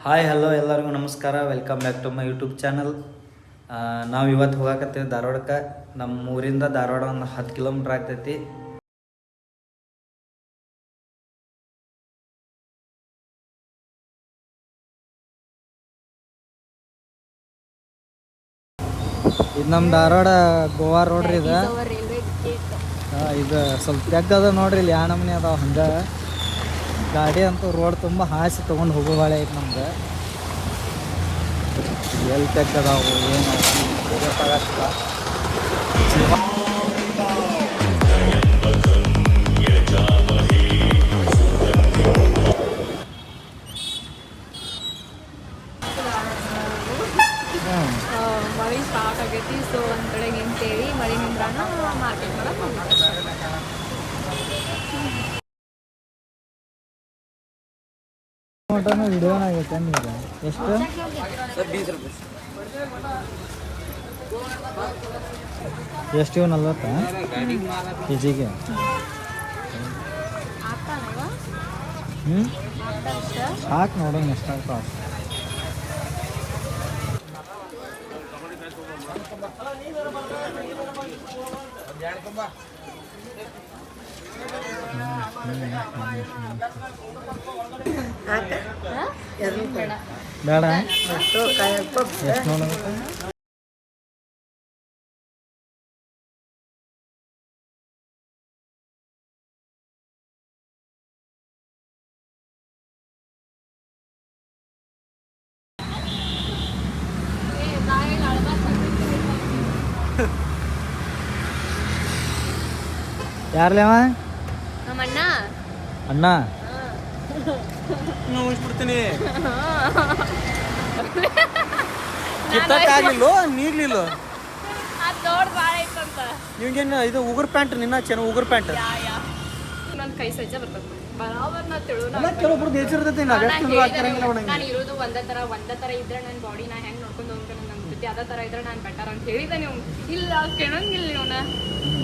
Hi hello ಎಲ್ಲರಿಗೂ ನಮಸ್ಕಾರ. Welcome back to my YouTube channel. ನಾವು ಇವತ್ತು ಹೋಗಾಕತ್ತೀವಿ ಧಾರವಾಡಕ್ಕೆ. ನಮ್ಮ ಊರಿಂದ ಧಾರವಾಡ ಒಂದು 10 ಕಿಲೋಮೀಟ್ರ್ ಆಗ್ತೈತಿ. ಇದು ನಮ್ಮ ಧಾರವಾಡ ಗೋವಾ ರೋಡ್ ರೀ. ಇದು ಸ್ವಲ್ಪ ತೆಗ್ಗದ ನೋಡ್ರಿ, ಇಲ್ಲಿ ನಮೂನಿ ಅದಾವ. ಹಂಗೆ ಗಾಡಿ ಅಂತೂ ರೋಡ್ ತುಂಬ ಹಾಸಿ ತೊಗೊಂಡು ಹೋಗೋ ಬಾಳೆ ಐತೆ ನಮ್ಗೆ. ಎಲ್ಲಿ ತೆಗ್ಗದಾವು ಏನು ಗೊತ್ತಾಗತ್ತಿಲ್ಲ. ಮಳೆ ಸ್ಟಾರ್ಟ್ ಆಗೈತಿ. ಸೊ ಒಂದು ಕಡೆ ನಿಂತೇವಿ, ಮಳೆ ನಿಂದ್ರಾನ ಮಾರ್ಕೆಟ್ ಮಾಡಕ್ಕೆ ಟೊಮೊಟೊನು ವಿಡಿಯೋನ ಆಗೈತೆ ಈಗ. ಎಷ್ಟು? 20 ರೂಪಾಯಿ. ಎಷ್ಟು ಇವು? 40 ಕೆ ಜಿಗೆ. ಸಾಕು ನೋಡೋಣ ಎಷ್ಟಾಗ್ತಾವ. ಬೇಡ ಎಷ್ಟು ನೋಡೋಣ. ಯಾರ್ಲೇವ? ನಮ್ಮ ಅಣ್ಣ. ಅಣ್ಣ ಬಿಡ್ತೀನಿ. ಕಿತ್ತಕ್ಕಾಗ್ಲಿಲ್ಲ, ನೀಗ್ಲಿಲ್ಲ. ನಿಮ್ಗೇನು ಇದು ಉಗುರ್ ಪ್ಯಾಂಟ್ ನಿನ್ನ ಚೆನ್ನ ಉಗುರ್ ಪ್ಯಾಂಟ್ ನನ್ನ ಕೈ ಸಜ್ಜ ಬರ್ತದೆ ಬರಾಬರ್. ನಾ ತಿಳು ಕೆಲವೊಬ್ರು ನೇಚರ್ ನಾನು ಇರೋದು ಒಂದೇ ಥರ ಇದ್ರೆ ನನ್ನ ಬಾಡಿ ನಾ ಹೆಂಗೆ ನೋಡ್ಕೊಂಡು ಹೋಗ್ತಾನೆ ನನ್ನ ಜೊತೆ ಅದೇ ಥರ ಇದ್ರೆ ನಾನು ಬೆಟರ್ ಅಂತ ಹೇಳಿದೆ. ನೀವು ಇಲ್ಲ ಕೇಳಂಗಿಲ್ಲ, ನೀವನ್ನ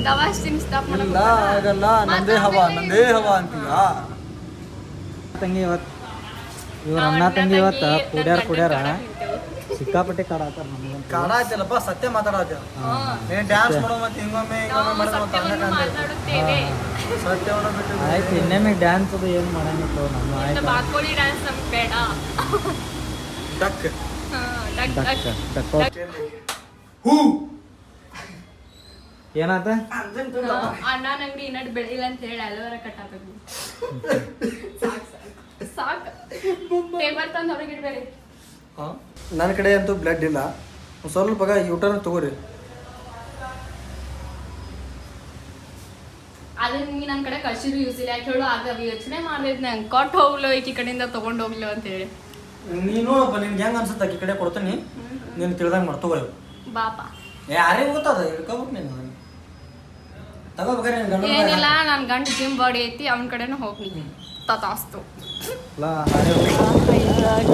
ದವಾಸ್ತೀನಿ ಸ್ಟಾಪ್ ಇಲ್ಲ ಆಗಲ್ಲ. ನಂದೇ ಹವಾ ಅಂತೀಯ. ತಂಗಿ ಇವತ್ತು ಇವ್ರ ಅಣ್ಣ ತಂಗಿ ಇವತ್ತು ಕುಡ್ಯಾರ ಸಿಕ್ಕಾಪಟ್ಟೆ ಕಾಡಾತಾರ. ನಮ್ಗೆ ಕಾಡ ಆಯ್ತಲ್ಲಪ್ಪ, ಸತ್ಯ ಮಾತಾಡತ್ತ. ಏನ್ ಡ್ಯಾನ್ಸ್ ಮಾಡೋ ಮತ್ತೆ ಹಿಂಗೊಮ್ಮೆ ಮಾತಾಡುತ್ತೇವೆ. ಸತ್ಯ ಬಿಟ್ಟು ಆಯ್ತು. ಇನ್ನೇನು ಡ್ಯಾನ್ಸ್ ಅದು ಏನು ಮಾಡಂಗಿತ್ತು ನಮ್ಮ. ಆಯ್ತು, ಬಾಕೋಳಿ ಡ್ಯಾನ್ಸ್ ನಮ್ಗೆ ಬೇಡ. ಡಕ್ ಏನಾತ? ಅಣ್ಣನ ಅಂಗಡಿ ಇನ್ನಡ್ ಬೆಳಿಲ್ಲ ಅಂತ ಹೇಳಿ ಅಲ್ಲವರ ಕಟ್ಟಾಕಿ ಸಾಕು. ಟೇಬಲ್ ತಂದು ಹೊರಗೆ ಇಡ್ಬೇಡಿ. ನನ್ನ ಕಡೆ ಅಂತೂ ಬ್ಲಡ್ ಇಲ್ಲ. ಸ್ವಲ್ಪ ಯೂಟರ್ನ್ ತಗೋರಿ. ಅದನ್ನ ನೀ ನನ್ನ ಕಡೆ ಕಳ್ಸಿದ್ರು ಯೂಸ್ ಇಲ್ಲ. ಯಾಕೆ ಹೇಳು, ಆಗ ಯೋಚನೆ ಮಾಡಿದ್ ನಂಗೆ ಕೊಟ್ಟು ಹೋಗ್ಲು ಈಕಿ ಕಡೆಯಿಂದ ತಗೊಂಡು ಹೋಗ್ಲು ಅಂತ ಹೇಳಿ. ನೀನು ನಿನ್ಗೆ ಹೆಂಗ ಅನ್ಸುತ್ತೆ ಆಕಿ ಕಡೆ ಕೊಡ್ತೀನಿ, ನೀನು ತಿಳ್ದಂಗೆ ಮಾಡಿ ತಗೋ. ಬಾಪ ಯಾರಿಗೆ ಗೊತ್ತದ ಇಳ್ಕೊಬೇಕು ನೀನು ತಗೋಬೇಕಾರೆ. ಏನಿಲ್ಲ, ನನ್ನ ಗಂಡ ಜಿಮ್ ಬಾಡಿ ಐತಿ, ಅವನ ಕಡೆನೂ ಹೋಗಿ ತತಾಸ್ತು.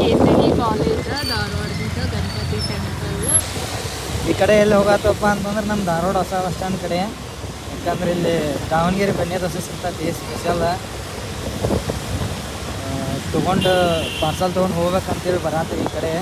ಕೇಸರಿ ಕಾಲೇಜ್ ಧಾರವಾಡದಿಂದ ಗಣಪತಿ ಟೆಂಪಲ್. ಈ ಕಡೆ ಎಲ್ಲಿ ಹೋಗತ್ತಪ್ಪ ಅಂತಂದ್ರೆ ನಮ್ಮ ಧಾರವಾಡ ಹೊಸ ಬಸ್ ಸ್ಟ್ಯಾಂಡ್ ಕಡೆ. ಯಾಕಂದ್ರೆ ಇಲ್ಲಿ ದಾವಣಗೆರೆ ಬೆಣ್ಣೆ ದೋಸೆ ಸಿಗ್ತೈತಿ ಸ್ಪೆಷಲ್. ತೊಗೊಂಡು ಪಾರ್ಸಲ್ ತೊಗೊಂಡು ಹೋಗ್ಬೇಕಂತೇಳಿ ಬರತ್ತೀವಿ ಈ ಕಡೆ.